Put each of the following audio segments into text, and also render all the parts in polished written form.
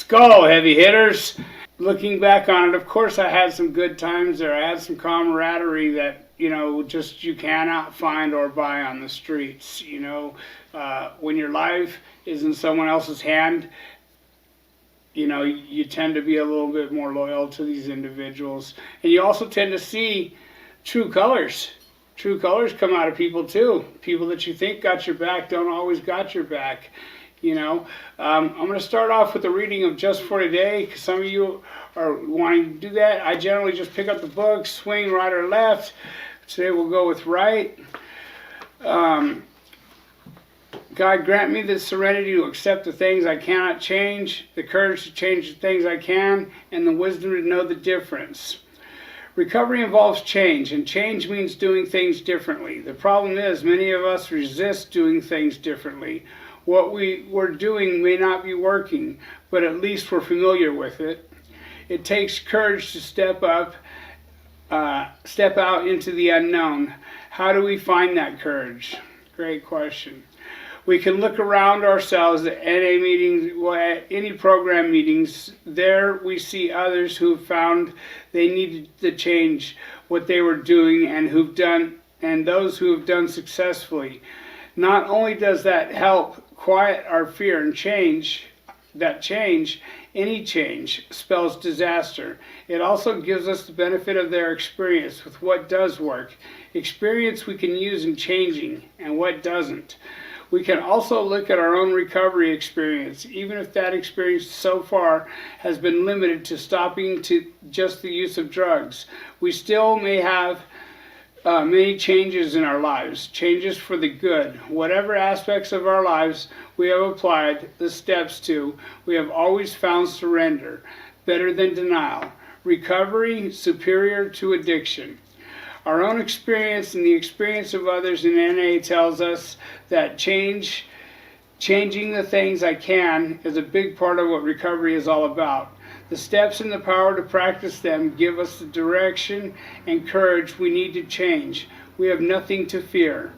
go, heavy hitters. Looking back on it, of course, I had some good times there. I had some camaraderie that, just you cannot find or buy on the streets. When your life is in someone else's hand, you tend to be a little bit more loyal to these individuals. And you also tend to see true colors. True colors come out of people too. People that you think got your back don't always got your back. I'm going to start off with a reading of Just for Today, because some of you are wanting to do that. I generally just pick up the book, swing right or left. Today we'll go with right. God, grant me the serenity to accept the things I cannot change, the courage to change the things I can, and the wisdom to know the difference. Recovery involves change, and change means doing things differently. The problem is many of us resist doing things differently. What we're doing may not be working, but at least we're familiar with it. It takes courage to step out into the unknown. How do we find that courage? Great question. We can look around ourselves at NA meetings, at any program meetings. There we see others who found they needed to change what they were doing and those who have done successfully. Not only does that help quiet our fear and any change spells disaster. It also gives us the benefit of their experience with what does work. Experience we can use in changing and what doesn't. We can also look at our own recovery experience, even if that experience so far has been limited to stopping to just the use of drugs. We still may have many changes in our lives, changes for the good. Whatever aspects of our lives we have applied the steps to, we have always found surrender, better than denial. Recovery, superior to addiction. Our own experience and the experience of others in NA tells us that changing the things I can is a big part of what recovery is all about. The steps and the power to practice them give us the direction and courage we need to change. We have nothing to fear.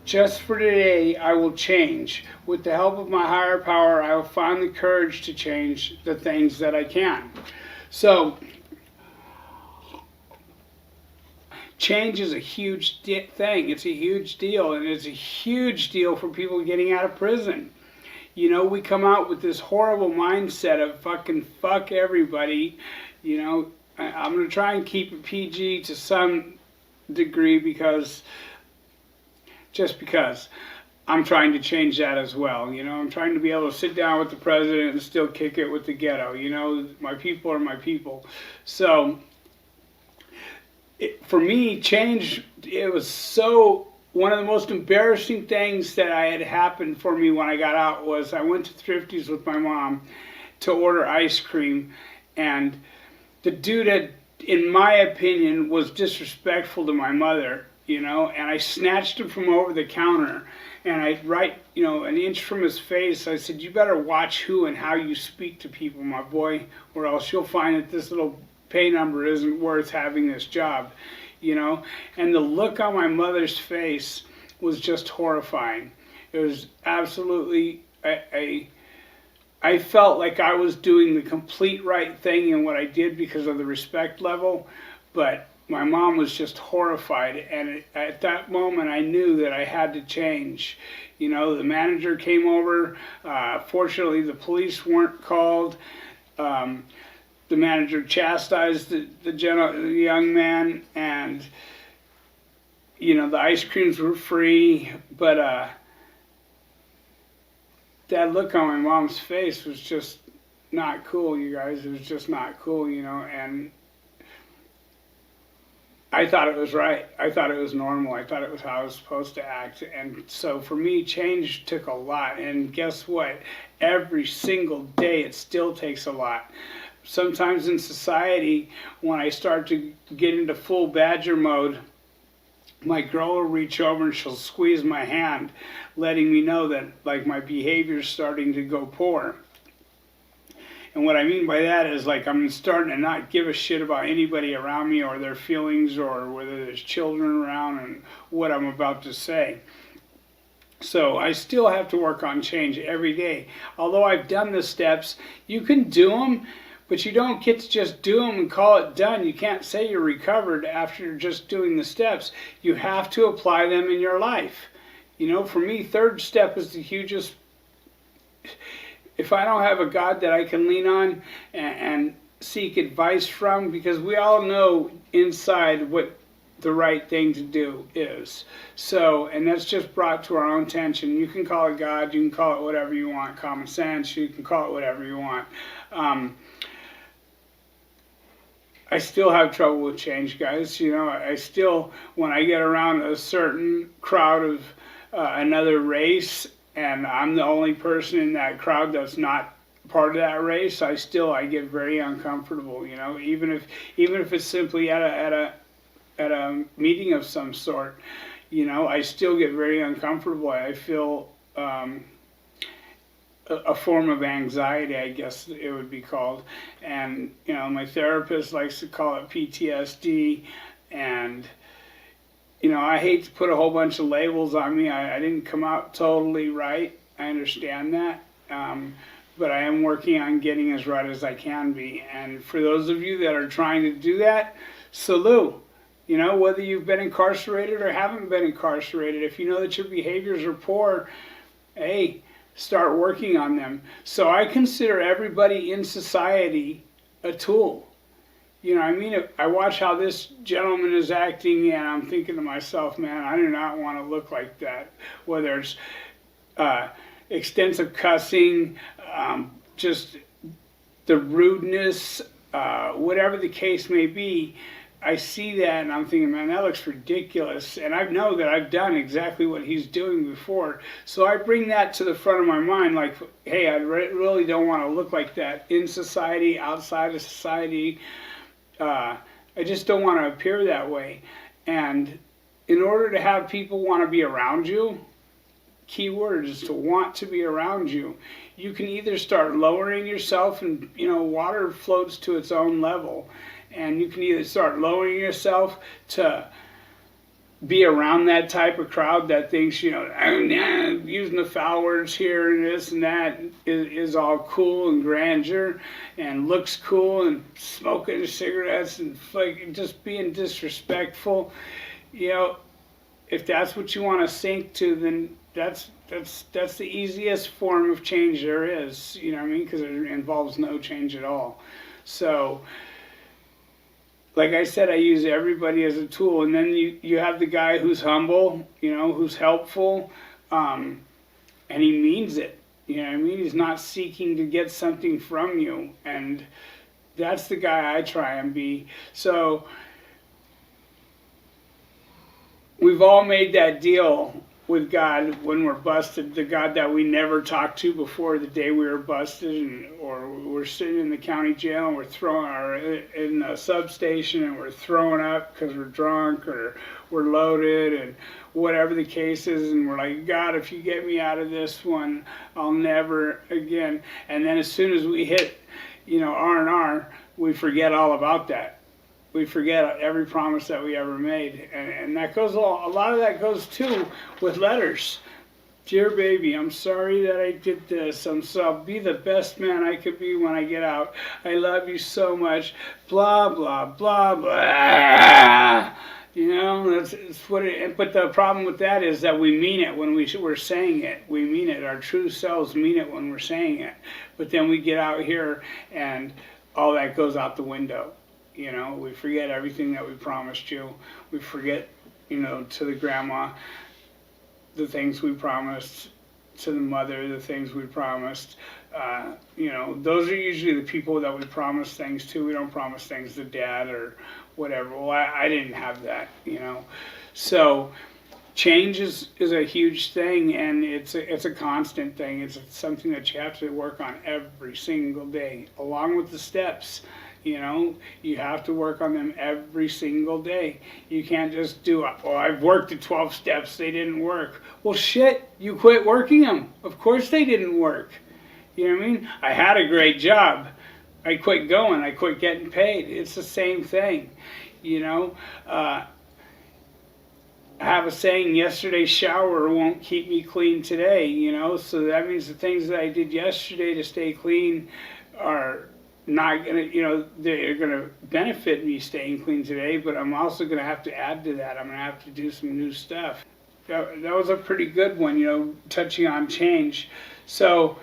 Just for today, I will change. With the help of my higher power, I will find the courage to change the things that I can. So, change is a huge thing. It's a huge deal, and it's a huge deal for people getting out of prison. We come out with this horrible mindset of fuck everybody. I'm going to try and keep it PG to some degree because I'm trying to change that as well. I'm trying to be able to sit down with the president and still kick it with the ghetto. My people are my people. So, for me, change, it was one of the most embarrassing things that had happened for me when I got out was I went to Thrifty's with my mom to order ice cream, and the dude had, in my opinion, was disrespectful to my mother, and I snatched him from over the counter, and an inch from his face, I said, "You better watch who and how you speak to people, my boy, or else you'll find that this little pay number isn't worth having this job." And the look on my mother's face was just horrifying. It was absolutely, I felt like I was doing the complete right thing in what I did because of the respect level, but my mom was just horrified, and at that moment I knew that I had to change. The manager came over. Fortunately, the police weren't called. The manager chastised the young man, and the ice creams were free, but that look on my mom's face was just not cool, you guys. It was just not cool, and I thought it was right. I thought it was normal. I thought it was how I was supposed to act. And so for me, change took a lot, and guess what? Every single day it still takes a lot. Sometimes in society, when I start to get into full badger mode, my girl will reach over and she'll squeeze my hand, letting me know that my behavior's starting to go poor. And what I mean by that is I'm starting to not give a shit about anybody around me or their feelings or whether there's children around and what I'm about to say. So I still have to work on change every day. Although I've done the steps, you can do them, but you don't get to just do them and call it done. You can't say you're recovered after just doing the steps. You have to apply them in your life. You know, for me, third step is the hugest. If I don't have a God that I can lean on and seek advice from, because we all know inside what the right thing to do is. So, and that's just brought to our own attention. You can call it God, you can call it whatever you want, common sense, you can call it whatever you want. I still have trouble with change, guys. You know, I still, when I get around a certain crowd of another race, and I'm the only person in that crowd that's not part of that race, I get very uncomfortable. You know, even if it's simply at a meeting of some sort, you know, I still get very uncomfortable. I feel a form of anxiety, I guess it would be called. And, you know, my therapist likes to call it PTSD. And, you know, I hate to put a whole bunch of labels on me. I didn't come out totally right. I understand that. But I am working on getting as right as I can be. And for those of you that are trying to do that, salute. You know, whether you've been incarcerated or haven't been incarcerated, if you know that your behaviors are poor, hey, start working on them. So I consider everybody in society a tool. You know, I mean, I watch how this gentleman is acting, and I'm thinking to myself, man, I do not want to look like that. Whether it's extensive cussing, just the rudeness, whatever the case may be, I see that and I'm thinking, man, that looks ridiculous. And I know that I've done exactly what he's doing before. So I bring that to the front of my mind, like, hey, I really don't want to look like that in society, outside of society. I just don't want to appear that way. And in order to have people want to be around you, key word is to want to be around you. You can either start lowering yourself, and, you know, water floats to its own level. And you can either start lowering yourself to be around that type of crowd that thinks, you know, using the foul words here and this and that is all cool and grandeur and looks cool, and smoking cigarettes and like just being disrespectful. You know, if that's what you want to sink to, then that's the easiest form of change there is. You know what I mean? Because it involves no change at all. So, like I said, I use everybody as a tool. And then you have the guy who's humble, you know, who's helpful, and he means it. You know what I mean? He's not seeking to get something from you. And that's the guy I try and be. So we've all made that deal with God when we're busted, the God that we never talked to before the day we were busted, or we're sitting in the county jail and we're in a substation and we're throwing up because we're drunk or we're loaded, and whatever the case is, and we're like, God, if you get me out of this one, I'll never again. And then as soon as we hit, you know, R&R, we forget all about that. We forget every promise that we ever made. And that goes, a lot of that goes too with letters. Dear baby, I'm sorry that I did this. I'll be the best man I could be when I get out. I love you so much. Blah, blah, blah, blah. You know, that's what it, but the problem with that is that we mean it when we're saying it. We mean it. Our true selves mean it when we're saying it. But then we get out here and all that goes out the window. You know, we forget everything that we promised you. We forget, you know, to the grandma, the things we promised, to the mother, the things we promised. You know, those are usually the people that we promise things to. We don't promise things to dad or whatever. Well, I didn't have that, you know. So change is a huge thing, and it's a constant thing. It's something that you have to work on every single day, along with the steps. You know, you have to work on them every single day. You can't just do, oh, I've worked the 12 steps, they didn't work. Well, shit, you quit working them. Of course they didn't work. You know what I mean? I had a great job. I quit going. I quit getting paid. It's the same thing. You know, have a saying, yesterday's shower won't keep me clean today, you know, so that means the things that I did yesterday to stay clean are not gonna, you know, they're gonna benefit me staying clean today, but I'm also gonna have to add to that. I'm gonna have to do some new stuff. That was a pretty good one, you know, touching on change. So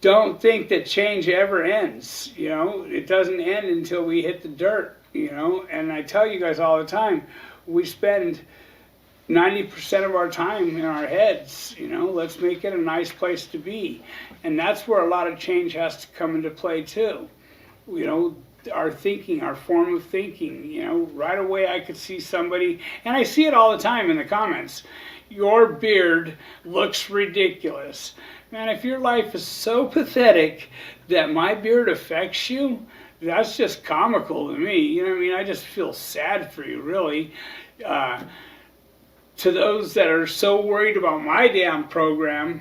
don't think that change ever ends, you know, it doesn't end until we hit the dirt, you know, and I tell you guys all the time, we spend 90% of our time in our heads, you know, let's make it a nice place to be. And that's where a lot of change has to come into play too. You know, our thinking, our form of thinking, you know, right away I could see somebody, and I see it all the time in the comments, your beard looks ridiculous. Man, if your life is so pathetic that my beard affects you, that's just comical to me. You know what I mean? I just feel sad for you, really. To those that are so worried about my damn program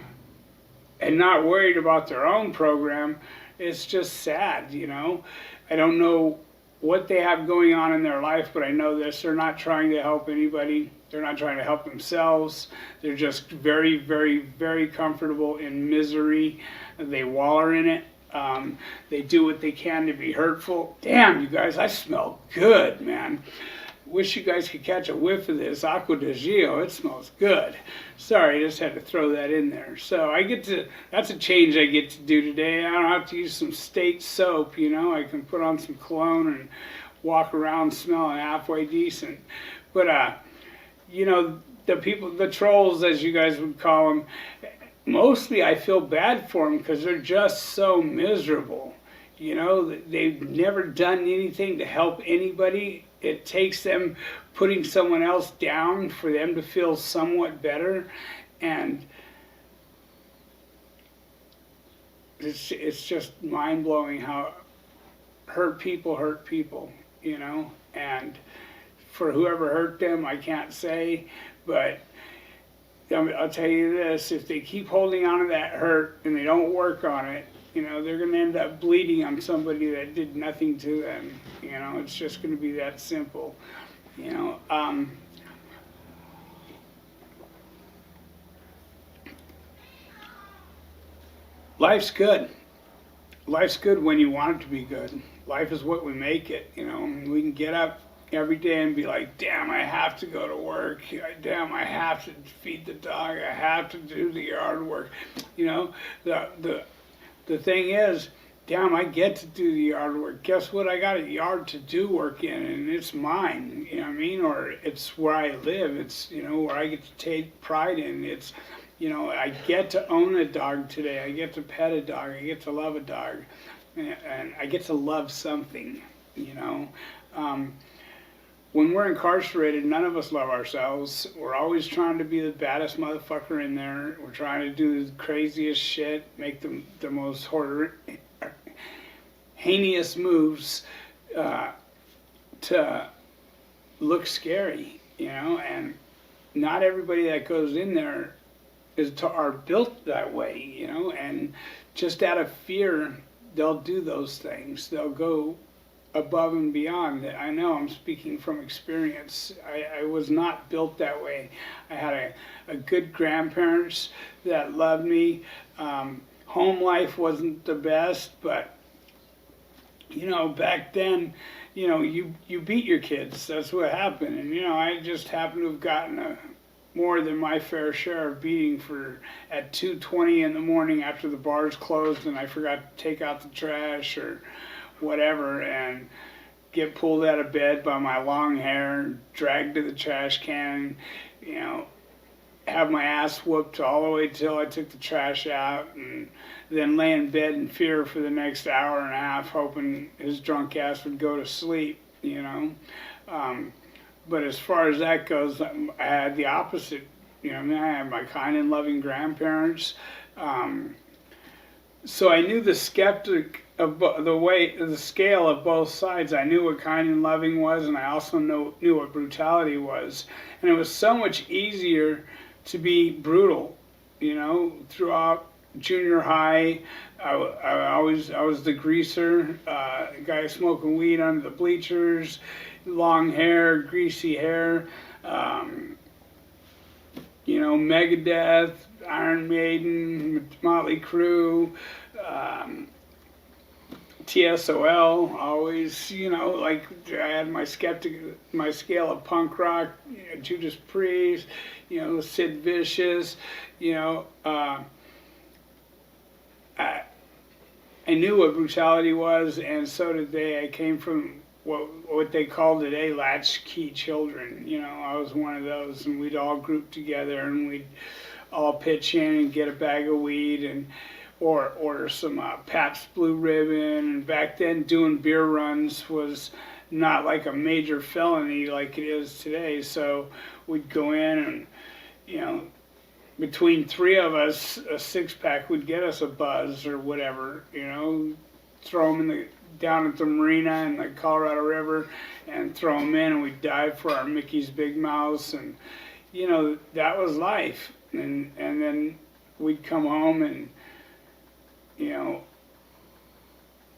and not worried about their own program, it's just sad, you know. I don't know what they have going on in their life, but I know this, they're not trying to help anybody. They're not trying to help themselves. They're just very, very, very comfortable in misery. They wallow in it. They do what they can to be hurtful. Damn, you guys, I smell good, man. Wish you guys could catch a whiff of this Acqua di Gio. It smells good. Sorry, I just had to throw that in there. So I get to, that's a change I get to do today. I don't have to use some state soap, you know. I can put on some cologne and walk around smelling halfway decent. But, you know, the people, the trolls, as you guys would call them, mostly I feel bad for them because they're just so miserable. You know, they've never done anything to help anybody. It takes them putting someone else down for them to feel somewhat better, and it's just mind-blowing how hurt people, you know, and for whoever hurt them, I can't say, but I'll tell you this, if they keep holding on to that hurt and they don't work on it, you know, they're going to end up bleeding on somebody that did nothing to them. You know, it's just going to be that simple. You know, life's good. Life's good when you want it to be good. Life is what we make it. You know, we can get up every day and be like, damn, I have to go to work. Damn, I have to feed the dog. I have to do the yard work. You know, the thing is, damn, I get to do the yard work. Guess what? I got a yard to do work in, and it's mine, you know what I mean? Or it's where I live. It's, you know, where I get to take pride in. It's, you know, I get to own a dog today. I get to pet a dog. I get to love a dog. And I get to love something, you know? When we're incarcerated, none of us love ourselves. We're always trying to be the baddest motherfucker in there. We're trying to do the craziest shit, make the most heinous moves to look scary, you know. And not everybody that goes in there are built that way, you know. And just out of fear, they'll do those things. They'll go above and beyond. I know I'm speaking from experience. I was not built that way. I had a good grandparents that loved me. Home life wasn't the best, but you know, back then, you know, you beat your kids. That's what happened. And you know, I just happened to have gotten more than my fair share of beating at 2:20 in the morning after the bars closed and I forgot to take out the trash or whatever, and get pulled out of bed by my long hair and dragged to the trash can, you know, have my ass whooped all the way till I took the trash out, and then lay in bed in fear for the next hour and a half hoping his drunk ass would go to sleep, you know. But as far as that goes, I had the opposite, you know. I mean, I had my kind and loving grandparents, so I knew the skeptic of the scale of both sides. I knew what kind and loving was, and I also knew what brutality was. And it was so much easier to be brutal, you know. Throughout junior high, I was the greaser, guy smoking weed under the bleachers, long hair, greasy hair. Megadeth, Iron Maiden, Motley Crue, um, TSOL, always, like I had my scale of punk rock, Judas Priest, Sid Vicious, you know, I, I knew what brutality was, and so did they. I came from what they call today latchkey children. I was one of those, and we'd all group together, and we'd all pitch in and get a bag of weed, or order some Pabst Blue Ribbon. And back then, doing beer runs was not like a major felony like it is today. So we'd go in and, between three of us, a six-pack would get us a buzz or whatever, throw them down at the marina in the Colorado River and throw them in, and we'd dive for our Mickey's Big Mouths, and, that was life. And then we'd come home and,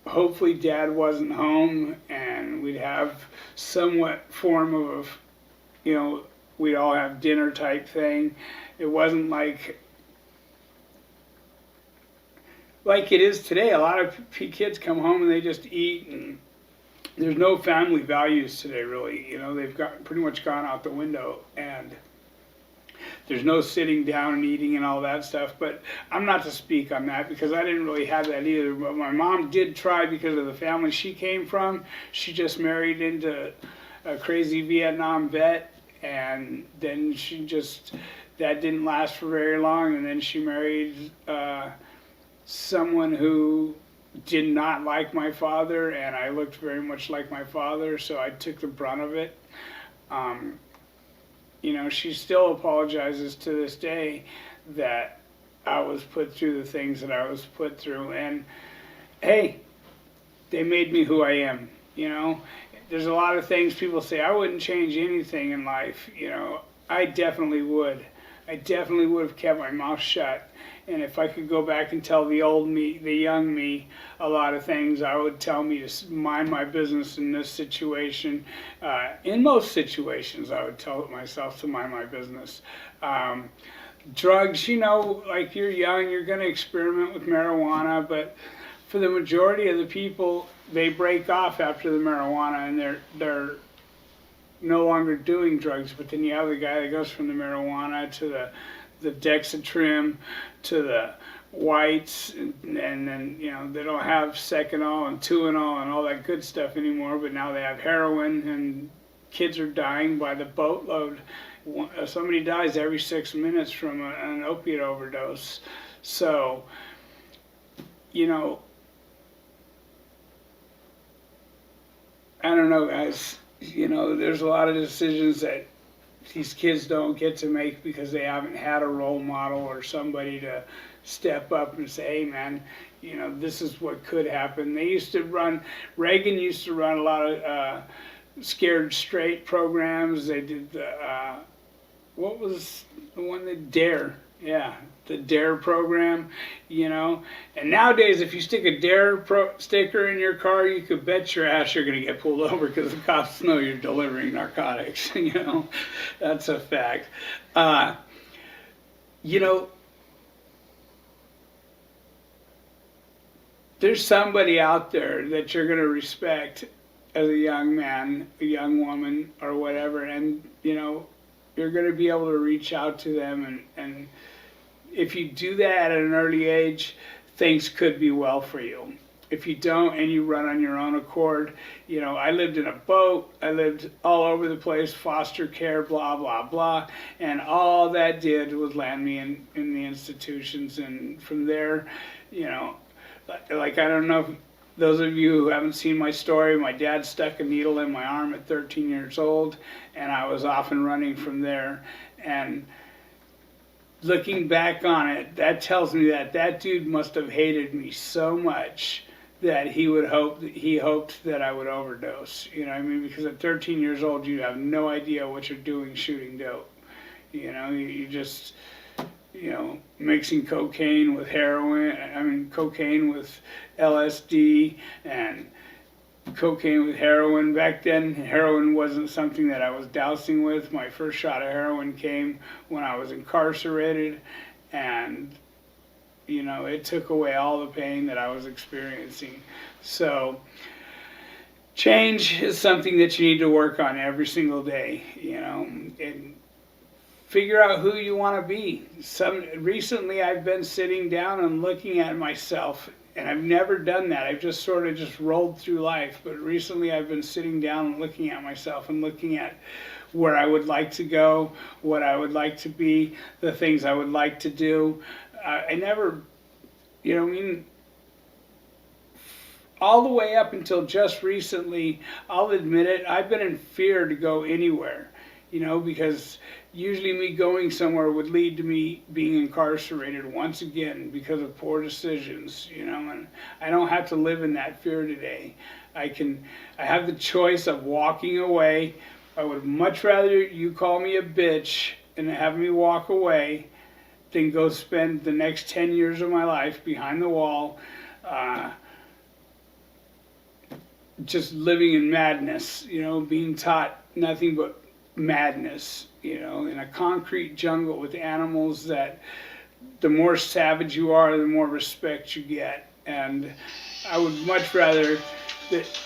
hopefully Dad wasn't home, and we'd have somewhat form of, we'd all have dinner type thing. It wasn't like it is today. A lot of kids come home and they just eat, and there's no family values today, really. They've pretty much gone out the window, and there's no sitting down and eating and all that stuff. But I'm not to speak on that because I didn't really have that either. But my mom did try because of the family she came from. She just married into a crazy Vietnam vet, and then that didn't last for very long, and then she married someone who did not like my father, and I looked very much like my father, so I took the brunt of it. She still apologizes to this day that I was put through the things that I was put through, and hey, they made me who I am. There's a lot of things people say, I wouldn't change anything in life. I definitely would. I definitely would have kept my mouth shut. And if I could go back and tell the old me, the young me, a lot of things, I would tell me to mind my business in this situation. In most situations, I would tell myself to mind my business. Drugs, like you're young, you're going to experiment with marijuana, but for the majority of the people, they break off after the marijuana, and they're no longer doing drugs. But then you have the guy that goes from the marijuana to the Dexatrim to the whites, and then they don't have Seconal and Tuinal and all that good stuff anymore, but now they have heroin, and kids are dying by the boatload. Somebody dies every 6 minutes from an opiate overdose. So I don't know, guys. There's a lot of decisions that these kids don't get to make because they haven't had a role model or somebody to step up and say, hey, man, this is what could happen. Reagan used to run a lot of Scared Straight programs. They did what was the one that DARE? Yeah, the DARE program, And nowadays, if you stick a DARE sticker in your car, you could bet your ass you're going to get pulled over because the cops know you're delivering narcotics. That's a fact. There's somebody out there that you're going to respect as a young man, a young woman, or whatever, and, you're going to be able to reach out to them, and if you do that at an early age, things could be well for you. If you don't and you run on your own accord, I lived in a boat, I lived all over the place, foster care, blah, blah, blah, and all that did was land me in the institutions, and from there, like I don't know if those of you who haven't seen my story, my dad stuck a needle in my arm at 13 years old, and I was off and running from there. And looking back on it, that tells me that dude must have hated me so much that he hoped that I would overdose. Because at 13 years old, you have no idea what you're doing shooting dope. You just mixing cocaine with heroin, cocaine with LSD, and cocaine with heroin. Back then, heroin wasn't something that I was dousing with. My first shot of heroin came when I was incarcerated, and it took away all the pain that I was experiencing. So change is something that you need to work on every single day, and figure out who you want to be. Recently I've been sitting down and looking at myself, and I've never done that. I've just sort of just rolled through life. But recently I've been sitting down and looking at myself and looking at where I would like to go, what I would like to be, the things I would like to do. I never, all the way up until just recently, I'll admit it, I've been in fear to go anywhere, because usually me going somewhere would lead to me being incarcerated once again because of poor decisions, and I don't have to live in that fear today. I have the choice of walking away. I would much rather you call me a bitch and have me walk away than go spend the next 10 years of my life behind the wall, just living in madness, being taught nothing but madness, in a concrete jungle with animals that the more savage you are, the more respect you get. And I would much rather that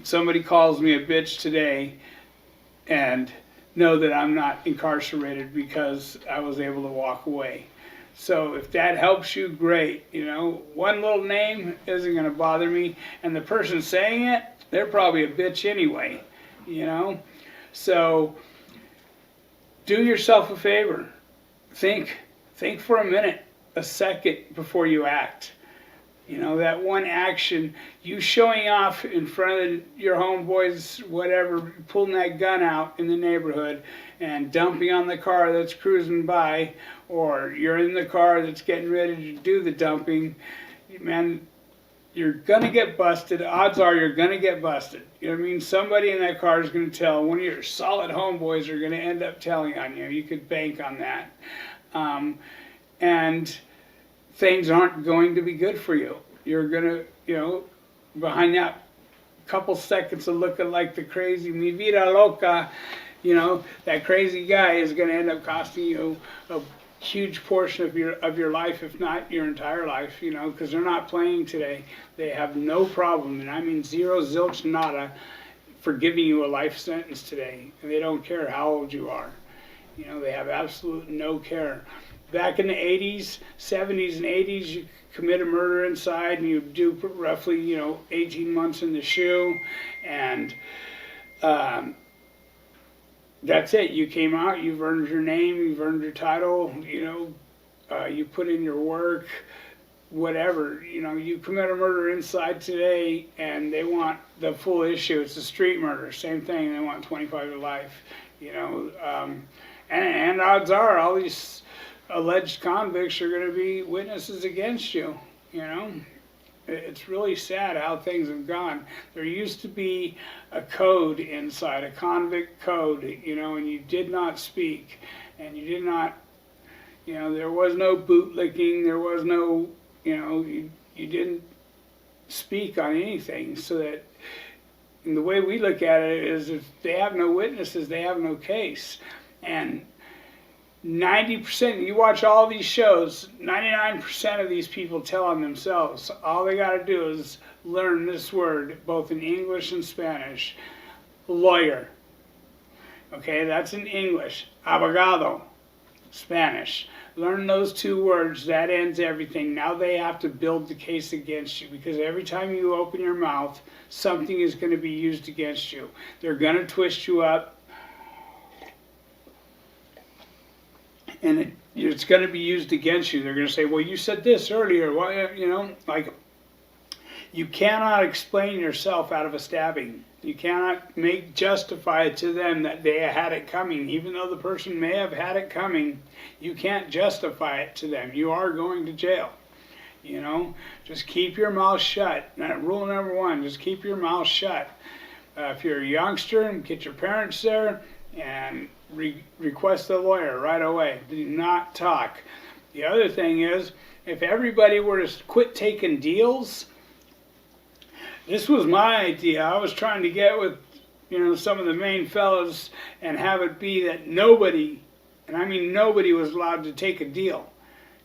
somebody calls me a bitch today and know that I'm not incarcerated because I was able to walk away. So if that helps you, great. One little name isn't going to bother me, and the person saying it, they're probably a bitch anyway, So do yourself a favor. Think for a minute, a second before you act. That one action, you showing off in front of your homeboys, whatever, pulling that gun out in the neighborhood and dumping on the car that's cruising by, or you're in the car that's getting ready to do the dumping, man, you're going to get busted. Odds are you're going to get busted. Somebody in that car is going to tell. One of your solid homeboys are going to end up telling on you. You could bank on that. And things aren't going to be good for you. You're going to, behind that couple seconds of looking like the crazy, mi vida loca, that crazy guy is going to end up costing you a huge portion of your life, if not your entire life, because they're not playing today. They have no problem, and I mean zero, zilch, nada, for giving you a life sentence today. And they don't care how old you are. They have absolute no care. Back in the 80s, 70s, and 80s, you commit a murder inside, and you do roughly, 18 months in the shoe, and that's it. You came out, you've earned your name, you've earned your title, you put in your work, whatever. You commit a murder inside today, and they want the full issue. It's a street murder, same thing. They want 25 to life, and odds are all these alleged convicts are going to be witnesses against you. It's really sad how things have gone. There used to be a code inside, a convict code, and you did not speak, and you did not, there was no bootlicking, there was no, you didn't speak on anything. So that, and the way we look at it is, if they have no witnesses, they have no case. And 90%, you watch all these shows, 99% of these people tell on themselves. All they got to do is learn this word, both in English and Spanish. Lawyer. Okay, that's in English. Abogado. Spanish. Learn those two words, that ends everything. Now they have to build the case against you, because every time you open your mouth, something is going to be used against you. They're going to twist you up, and it's going to be used against you. They're going to say, well, you said this earlier. Why, you cannot explain yourself out of a stabbing. You cannot justify it to them that they had it coming. Even though the person may have had it coming, you can't justify it to them. You are going to jail. Just keep your mouth shut. Rule number one, just keep your mouth shut. If you're a youngster, get your parents there and request a lawyer right away. Do not talk. The other thing is, if everybody were to quit taking deals, This was my idea. I was trying to get with, some of the main fellas and have it be that nobody, and I mean nobody, was allowed to take a deal.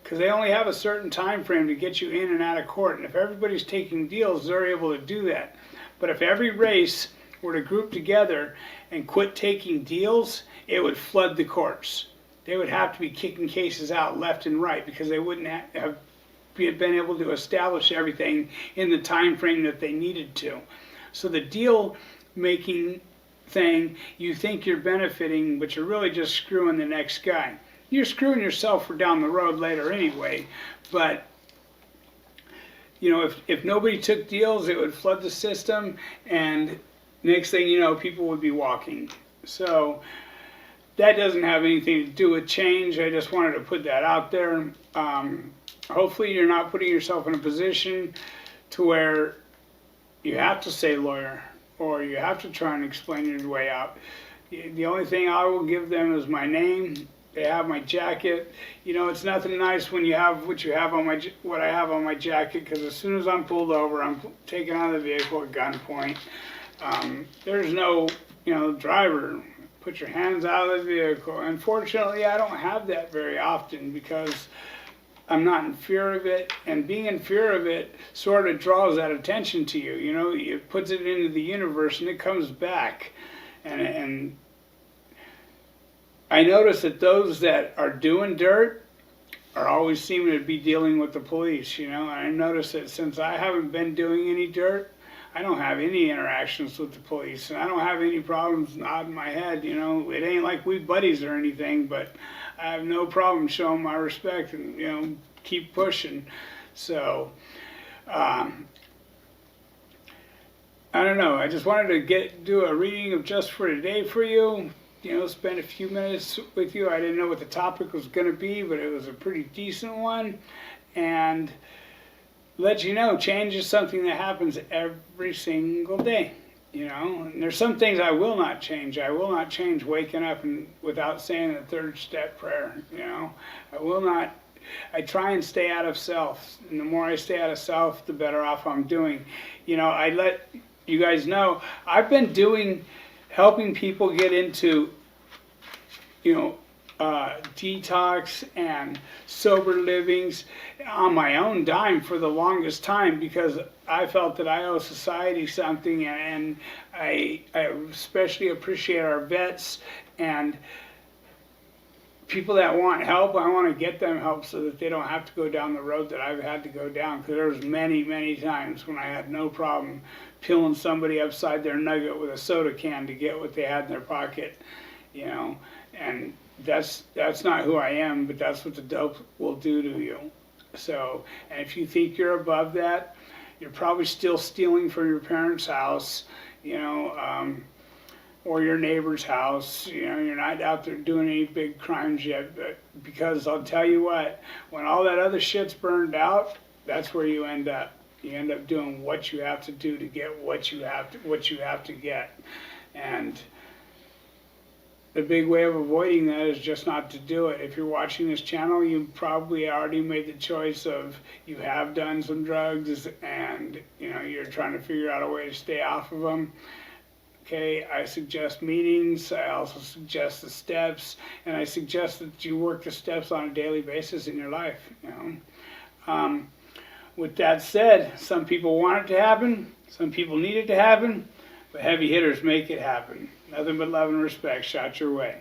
Because they only have a certain time frame to get you in and out of court. And if everybody's taking deals, they're able to do that. But if every race were to group together and quit taking deals, it would flood the courts. They would have to be kicking cases out left and right because they wouldn't have been able to establish everything in the time frame that they needed to. So the deal making thing, you think you're benefiting, but you're really just screwing the next guy. You're screwing yourself for down the road later anyway, but if nobody took deals, it would flood the system, and next thing you know, people would be walking. So that doesn't have anything to do with change. I just wanted to put that out there. Hopefully you're not putting yourself in a position to where you have to say lawyer or you have to try and explain your way out. The only thing I will give them is my name. They have my jacket. It's nothing nice when you have what I have on my jacket, because as soon as I'm pulled over, I'm taken out of the vehicle at gunpoint. There's no, driver, put your hands out of the vehicle. Unfortunately, I don't have that very often because I'm not in fear of it, and being in fear of it sort of draws that attention to you. It puts it into the universe and it comes back. And I notice that those that are doing dirt are always seeming to be dealing with the police, And I notice that since I haven't been doing any dirt, I don't have any interactions with the police, and I don't have any problems nodding my head, It ain't like we buddies or anything, but I have no problem showing my respect and, keep pushing. So, I don't know. I just wanted to do a reading of Just for Today for you. Spend a few minutes with you. I didn't know what the topic was going to be, but it was a pretty decent one. And let you know, change is something that happens every single day. And there's some things I will not change. I will not change waking up and without saying the third step prayer. I will not. I try and stay out of self. And the more I stay out of self, the better off I'm doing. I let you guys know I've been helping people get into, detox and sober livings on my own dime for the longest time, because I felt that I owe society something, and I especially appreciate our vets and people that want help. I want to get them help so that they don't have to go down the road that I've had to go down, because there was many, many times when I had no problem peeling somebody upside their nugget with a soda can to get what they had in their pocket, and that's not who I am, but that's what the dope will do to you. So, and if you think you're above that, you're probably still stealing from your parents' house, or your neighbor's house. You're not out there doing any big crimes yet, but because I'll tell you what, when all that other shit's burned out, that's where you end up. You end up doing what you have to do to get what you have to get. And the big way of avoiding that is just not to do it. If you're watching this channel, you probably already made the choice of you have done some drugs and you're trying to figure out a way to stay off of them. Okay, I suggest meetings. I also suggest the steps, and I suggest that you work the steps on a daily basis in your life. With that said, some people want it to happen, some people need it to happen, but heavy hitters make it happen. Nothing but love and respect shot your way.